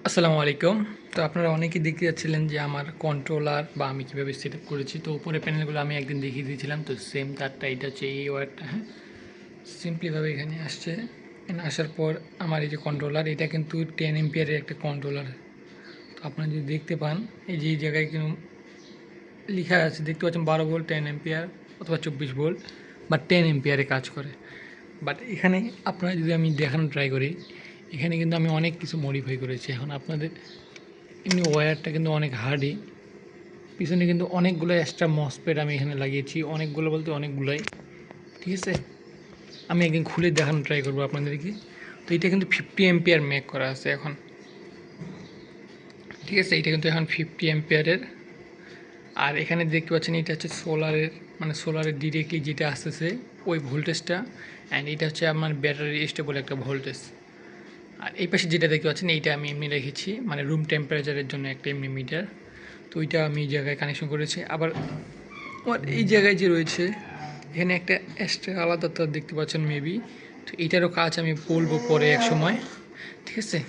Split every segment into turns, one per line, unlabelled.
আসসালামু আলাইকুম। তো আপনারা অনেকেই দেখতে যাচ্ছিলেন যে আমার কন্ট্রোলার বা আমি কীভাবে সেট আপ করেছি। তো উপরে প্যানেলগুলো আমি একদিন দেখিয়ে দিয়েছিলাম। তো সেম তারটা এটা হচ্ছে এই ওয়্যারটা, হ্যাঁ, সিম্পলিভাবে এখানে আসছে। এখানে আসার পর আমার এই যে কন্ট্রোলার, এটা কিন্তু 10 এম্পিয়ারের একটা কন্ট্রোলার। তো আপনারা যদি দেখতে পান, এই যে এই জায়গায় কিন্তু লেখা আছে, দেখতে পাচ্ছেন 12 ভোল্ট 10 এম্পিয়ার অথবা 24 ভোল্ট বা 10 এম্পিয়ারে কাজ করে। বাট এখানে আপনারা যদি আমি দেখানো ট্রাই করি, এখানে কিন্তু আমি অনেক কিছু মডিফাই করেছি। এখন আপনাদের এমনি ওয়্যারটা কিন্তু অনেক হার্ডই, পিছনে কিন্তু অনেকগুলো এক্সট্রা মসপেট আমি এখানে লাগিয়েছি, অনেকগুলো বলতে অনেকগুলোই, ঠিক আছে। আমি একদিন খুলে দেখানো ট্রাই করবো আপনাদেরকে। তো এটা কিন্তু 50 এম্পিয়ার মেক করা আছে এখন, ঠিক আছে। এটা কিন্তু এখন 50 এম্পিয়ারের। আর এখানে দেখতে পাচ্ছেন এটা হচ্ছে সোলারের, মানে সোলারের ডিরেক্টলি যেটা আসতেছে ওই ভোল্টেজটা। অ্যান্ড এটা হচ্ছে আমার ব্যাটারি স্টেবল একটা ভোল্টেজ। আর এই পাশে যেটা দেখতে পাচ্ছেন এইটা আমি এমনি রেখেছি, মানে রুম টেম্পারেচারের জন্য একটা এমনি মিটার। তো ওইটা আমি এই জায়গায় কানেকশন করেছি। আবার আমার এই জায়গায় যে রয়েছে, এখানে একটা এক্সট্রা আলাদা তার দেখতে পাচ্ছেন মেবি। তো এইটারও কাজ আমি বলবো পরে এক সময়, ঠিক আছে।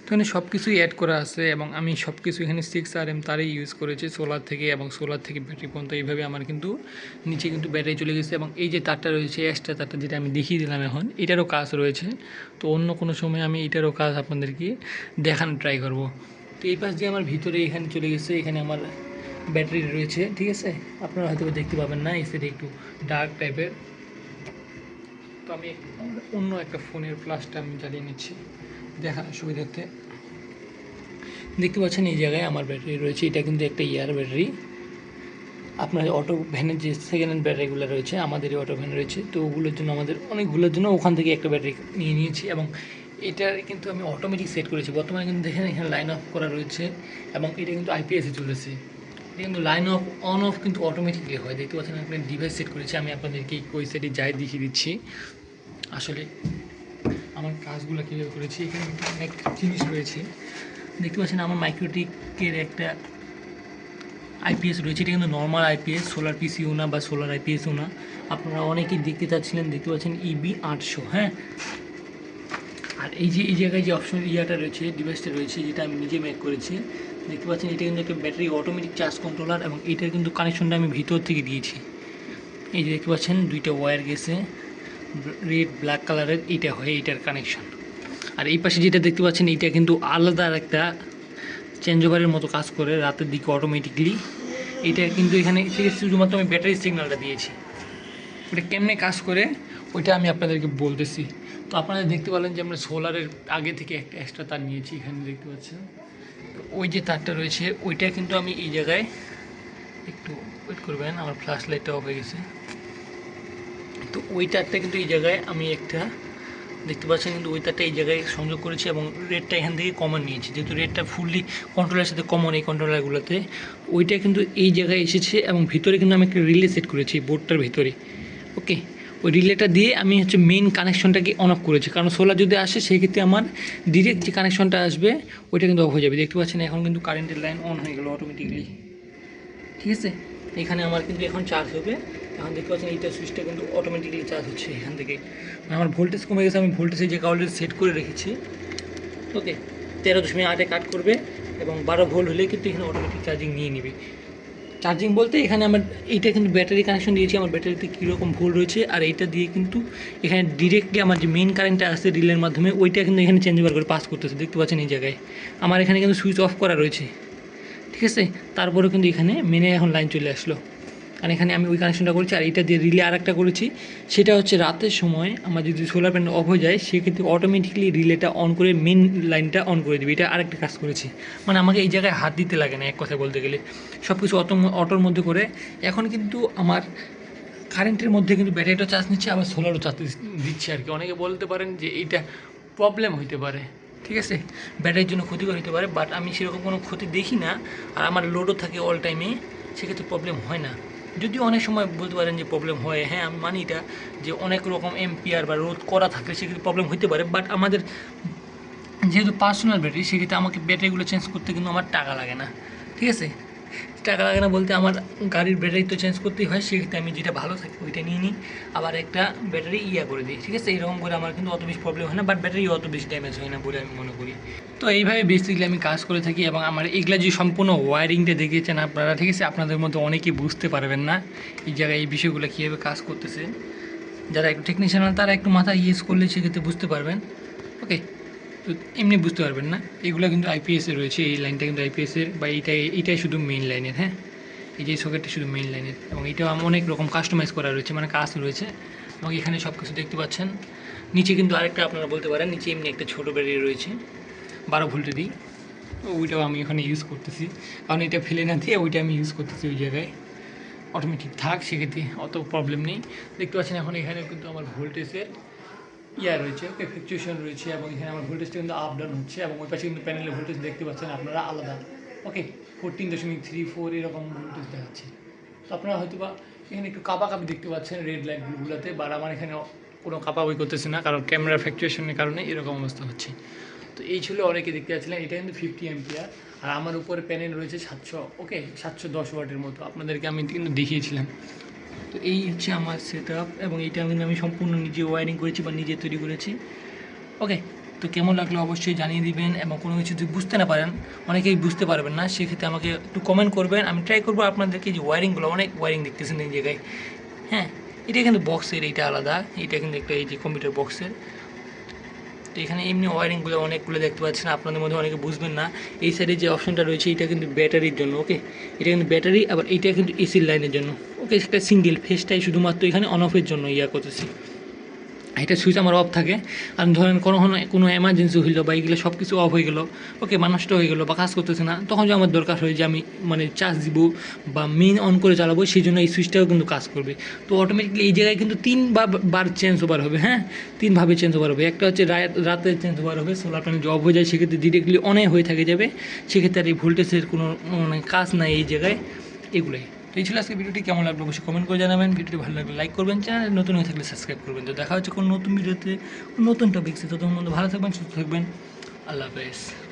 তো এখানে সব কিছুই অ্যাড করা আছে এবং আমি সব কিছু এখানে 6RM তারই ইউজ করেছি, সোলার থেকে এবং সোলার থেকে ব্যাটারি পর্যন্ত। এইভাবে আমার কিন্তু নিচে কিন্তু ব্যাটারি চলে গেছে এবং এই যে তারটা রয়েছে এক্সট্রা তারটা, যেটা আমি দেখিয়ে দিলাম এখন, এটারও কাজ রয়েছে। তো অন্য কোনো সময় আমি এটারও কাজ আপনাদেরকে দেখানো ট্রাই করব। তো এই পাশ দিয়ে আমার ভিতরে এখানে চলে গেছে, এখানে আমার ব্যাটারি রয়েছে, ঠিক আছে। আপনারা হয়তো দেখতে পাবেন না, এই সাইডে একটু ডার্ক টাইপের। তো আমি অন্য একটা ফোনের ফ্ল্যাশটা আমি জ্বালিয়ে নিচ্ছি দেখার সুবিধার্থে। দেখতে পাচ্ছেন এই জায়গায় আমার ব্যাটারি রয়েছে, এটা কিন্তু একটা ইয়ার ব্যাটারি। আপনার অটো ভ্যানের যে সেকেন্ড হ্যান্ড ব্যাটারিগুলো রয়েছে, আমাদেরই অটো ভ্যান রয়েছে, তো ওগুলোর জন্য আমাদের অনেকগুলোর জন্য ওখান থেকে একটা ব্যাটারি নিয়ে নিয়েছি। এবং এটার কিন্তু আমি অটোমেটিক সেট করেছি। বর্তমানে কিন্তু দেখেন এখানে লাইন অফ করা রয়েছে এবং এটা কিন্তু আইপিএসে চলেছে। এটা কিন্তু লাইন অফ অন অফ কিন্তু অটোমেটিকলি হয়। দেখতে পাচ্ছেন একটা ডিভাইস সেট করেছি। আমি আপনাদেরকে ওই সাইডে যাই দেখিয়ে দিচ্ছি আসলে আমার কাজগুলো কীভাবে করেছি। এখানে কিন্তু অনেক জিনিস রয়েছে, দেখতে পাচ্ছেন আমার মাইক্রোটিকের একটা আইপিএস রয়েছে। এটা কিন্তু নর্মাল আইপিএস, সোলার পিসিও না বা সোলার আইপিএসও না। আপনারা অনেকেই দেখতে চাচ্ছিলেন, দেখতে পাচ্ছেন ইবি 800, হ্যাঁ। আর এই যে এই জায়গায় যে অপশন ইয়াটা রয়েছে, ডিভাইসটা রয়েছে, যেটা আমি নিজে মেক করেছি, দেখতে পাচ্ছেন এটা কিন্তু একটা ব্যাটারি অটোমেটিক চার্জ কন্ট্রোলার এবং এটার কিন্তু কানেকশনটা আমি ভিতর থেকে দিয়েছি। এই যে দেখতে পাচ্ছেন দুইটা ওয়্যার গেছে রেড ব্ল্যাক কালারের, এইটা হয় এইটার কানেকশন। আর এই পাশে যেটা দেখতে পাচ্ছেন এইটা কিন্তু আলাদা একটা চেঞ্জ ওভারের মতো কাজ করে রাতের দিকে অটোমেটিকলি। এইটা কিন্তু এখানে থেকে শুধুমাত্র আমি ব্যাটারি সিগন্যালটা দিয়েছি, ওটা কেমনে কাজ করে ওইটা আমি আপনাদেরকে বলতেছি। তো আপনারা দেখতে পেলেন যে আমরা সোলারের আগে থেকে একটা এক্সট্রা তার নিয়েছি, এখানে দেখতে পাচ্ছেন। তো ওই যে তারটা রয়েছে ওইটা কিন্তু আমি এই জায়গায়, একটু ওয়েট করবেন, আমার ফ্ল্যাশ লাইটটা অফ হয়ে গেছে। তো ওই তারটা কিন্তু এই জায়গায় আমি একটা দেখতে পাচ্ছেন, কিন্তু ওই তারটা এই জায়গায় সংযোগ করেছি এবং রেটটা এখান থেকে কমন নিয়েছি, যেহেতু রেটটা ফুললি কন্ট্রোলারের সাথে কমন এই কন্ট্রোলারগুলোতে। ওইটা কিন্তু এই জায়গায় এসেছে এবং ভিতরে কিন্তু আমি একটা রিলে সেট করেছি বোর্ডটার ভিতরে, ওকে। ওই রিলেটা দিয়ে আমি হচ্ছে মেইন কানেকশনটাকে অন অফ করেছি, কারণ সোলার যদি আসে সেক্ষেত্রে আমার ডিরেক্ট যে কানেকশনটা আসবে ওইটা কিন্তু অফ হয়ে যাবে। দেখতে পাচ্ছেন এখন কিন্তু কারেন্টের লাইন অন হয়ে গেল অটোমেটিকলি, ঠিক আছে। এখানে আমার কিন্তু এখন চার্জ হবে। এখন দেখতে পাচ্ছেন এইটা সুইচটা কিন্তু অটোমেটিকলি চার্জ হচ্ছে এখান থেকে। মানে আমার ভোল্টেজ কমে গেছে, আমি ভোল্টেজের যে অলরেডি সেট করে রেখেছি, ওকে। 13.8-এ কাট করবে এবং 12 ভোল্ট হলে কিন্তু এখানে অটোমেটিক চার্জিং নিয়ে নেবে। চার্জিং বলতে এখানে আমার এইটা কিন্তু ব্যাটারি কানেকশন দিয়েছি, আমার ব্যাটারিতে কীরকম ভোল্ট রয়েছে, আর এইটা দিয়ে কিন্তু এখানে ডিরেক্টলি আমার যে মেইন কারেন্টটা আসছে রিলের মাধ্যমে ওইটা কিন্তু এখানে চেঞ্জ ওভার করে পাস করতেছে। দেখতে পাচ্ছেন এই জায়গায় আমার এখানে কিন্তু সুইচ অফ করা রয়েছে, ঠিক আছে। তারপরেও কিন্তু এখানে মেনে এখন লাইন চলে আসলো, আর এখানে আমি ওই কানেকশনটা করেছি। আর এটা দিয়ে রিলে আরেকটা করেছি, সেটা হচ্ছে রাতের সময় আমার যদি সোলার প্যানেল অফ হয়ে যায় সেক্ষেত্রে অটোমেটিকলি রিলেটা অন করে মেন লাইনটা অন করে দেবে। এটা আরেকটা কাজ করেছি, মানে আমাকে এই জায়গায় হাত দিতে লাগে না এক কথায় বলতে গেলে, সব কিছু অটোর মধ্যে করে। এখন কিন্তু আমার কারেন্টের মধ্যে কিন্তু ব্যাটারিটা চার্জ নিচ্ছে, আবার সোলারও চার্জ দিচ্ছে আর কি। অনেকে বলতে পারেন যে এইটা প্রবলেম হইতে পারে, ঠিক আছে, ব্যাটারির জন্য ক্ষতিকর হতে পারে, বাট আমি সেরকম কোনো ক্ষতি দেখি না। আর আমার লোডও থাকে অল টাইমে, সেক্ষেত্রে প্রবলেম হয় না। যদিও অনেক সময় বলতে পারেন যে প্রবলেম হয়, হ্যাঁ আমি মানি এটা, যে অনেক রকম এম্পিয়ার বা রোধ করা থাকলে সেক্ষেত্রে প্রবলেম হতে পারে। বাট আমাদের যেহেতু পার্সোনাল ব্যাটারি, সেক্ষেত্রে আমাকে ব্যাটারিগুলো চেঞ্জ করতে কিন্তু আমার টাকা লাগে না, ঠিক আছে। টাকা লাগে না বলতে আমার গাড়ির ব্যাটারি তো চেঞ্জ করতেই হয়, সেক্ষেত্রে আমি যেটা ভালো থাকে ওইটা নিয়ে নিই, আবার একটা ব্যাটারি করে দিই, ঠিক আছে। এরকম করে আমার কিন্তু অত বেশি প্রবলেম হয় না, বাট ব্যাটারি অত বেশি ড্যামেজ হয় না বলে আমি মনে করি। তো এইভাবে বেসিক্যালি আমি কাজ করে থাকি, এবং আমার এগুলা যে সম্পূর্ণ ওয়ারিংটা দেখিয়েছেন আপনারা, ঠিক আছে, আপনাদের মধ্যে অনেকেই বুঝতে পারবেন না এই জায়গায় এই বিষয়গুলো কীভাবে কাজ করতেছে। যারা একটু টেকনিশিয়ান তারা একটু মাথা ইউজ করলে সেক্ষেত্রে বুঝতে পারবেন, ওকে। তো এমনি বুঝতে পারবেন না, এগুলো কিন্তু আইপিএসের রয়েছে, এই লাইনটা কিন্তু আইপিএসের, বা এইটাই শুধু মেইন লাইনের, হ্যাঁ, এই যে সকেটটা শুধু মেইন লাইনের, এবং এটাও অনেক রকম কাস্টমাইজ করা রয়েছে, মানে কাজ রয়েছে, এবং এখানে সব কিছু দেখতে পাচ্ছেন। নিচে কিন্তু আরেকটা আপনারা বলতে পারেন, নিচে এমনি একটা ছোটো ব্যাটারি রয়েছে 12 ভোল্টে দিই, ওইটাও আমি এখানে ইউজ করতেছি, কারণ এটা ফেলে না দিয়ে ওইটা আমি ইউজ করতেছি ওই জায়গায়, অটোমেটিক থাক, সেক্ষেত্রে অত প্রবলেম নেই। দেখতে পাচ্ছেন এখন এখানে কিন্তু আমার ভোল্টেজের রয়েছে, ওকে, ফ্লুকচুয়েশন রয়েছে, এবং এখানে আমার ভোল্টেজটা কিন্তু আপ ডাউন হচ্ছে, এবং ওই পাশে কিন্তু প্যানেলের ভোল্টেজ দেখতে পাচ্ছেন আপনারা আলাদা, ওকে, 14.34 এরকম ভোল্টেজ দেখাচ্ছে। তো আপনারা হয়তো বা এখানে একটু কাঁপাকাঁপি দেখতে পাচ্ছেন রেড লাইটগুলোতে, বাট আমার এখানে কোনো কাঁপাকাঁপি করতেছে না, কারণ ক্যামেরা ফ্লুকচুয়েশনের কারণে এরকম অবস্থা হচ্ছে। তো এই ছিল অনেকে দেখতে পাচ্ছিলেন, এটা কিন্তু 50 অ্যাম্পিয়ার, আর আমার উপরে প্যানেল রয়েছে 700, ওকে, 710 ওয়াটের মতো, আপনাদেরকে আমি কিন্তু দেখিয়েছিলাম। তো এই হচ্ছে আমার সেট আপ, এবং এইটা কিন্তু আমি সম্পূর্ণ নিজে ওয়ারিং করেছি বা নিজে তৈরি করেছি, ওকে। তো কেমন লাগলো অবশ্যই জানিয়ে দিবেন, এবং কোনো কিছু যদি বুঝতে না পারেন, অনেকেই বুঝতে পারবেন না, সেক্ষেত্রে আমাকে একটু কমেন্ট করবেন, আমি ট্রাই করবো আপনাদেরকে। যে ওয়ারিংগুলো অনেক ওয়ারিং দেখতেছেন এই জায়গায়, হ্যাঁ, এটা কিন্তু বক্সের, এইটা আলাদা, এটা কিন্তু একটা এই যে কম্পিউটার বক্সের। তো এখানে এমনি ওয়ারিংগুলো অনেকগুলো দেখতে পাচ্ছেন, আপনাদের মধ্যে অনেকে বুঝবেন না। এই সাইডে যে অপশনটা রয়েছে এটা কিন্তু ব্যাটারির জন্য, ওকে, এটা কিন্তু ব্যাটারি, আবার এইটা কিন্তু এসির লাইনের জন্য, ওকে। সেটা সিঙ্গেল ফেসটাই শুধুমাত্র এখানে অন অফের জন্য করতেছি। এটা সুইচ আমার অফ থাকে, আর ধরেন কোনো এমার্জেন্সি হইলো বা এইগুলো সব কিছু অফ হয়ে গেলো, ওকে, বা নষ্ট হয়ে গেলো বা কাজ করতেছে না, তখন যে আমার দরকার হয় যে আমি মানে চার্জ দিব বা মেইন অন করে চালাবো, সেই জন্য এই সুইচটাও কিন্তু কাজ করবে। তো অটোমেটিকলি এই জায়গায় কিন্তু 3বার চেঞ্জ ওভার হবে, হ্যাঁ, 3ভাবে চেঞ্জ ওভার হবে। একটা হচ্ছে রাতে চেঞ্জ ওভার হবে, সোলার প্যানেল যে অফ হয়ে যায় সেক্ষেত্রে ডিরেক্টলি অনে হয়ে থাকে যাবে, সেক্ষেত্রে আর এই ভোল্টেজের কোনো মানে কাজ নাই এই জায়গায়, এগুলোই। তো এই ছিল আজকে ভিডিওটি, কেমন লাগলো অবশ্যই কমেন্ট করে জানাবেন। ভিডিওটি ভালো লাগলে লাইক করবেন, চ্যানেলে নতুন হয়ে থাকলে সাবস্ক্রাইব করবেন। তো দেখা হচ্ছে কোনো নতুন ভিডিওতে, নতুন টপিক্সে। ততক্ষণ ভালো থাকবেন, সুস্থ থাকবেন, আল্লাহ হাফেজ।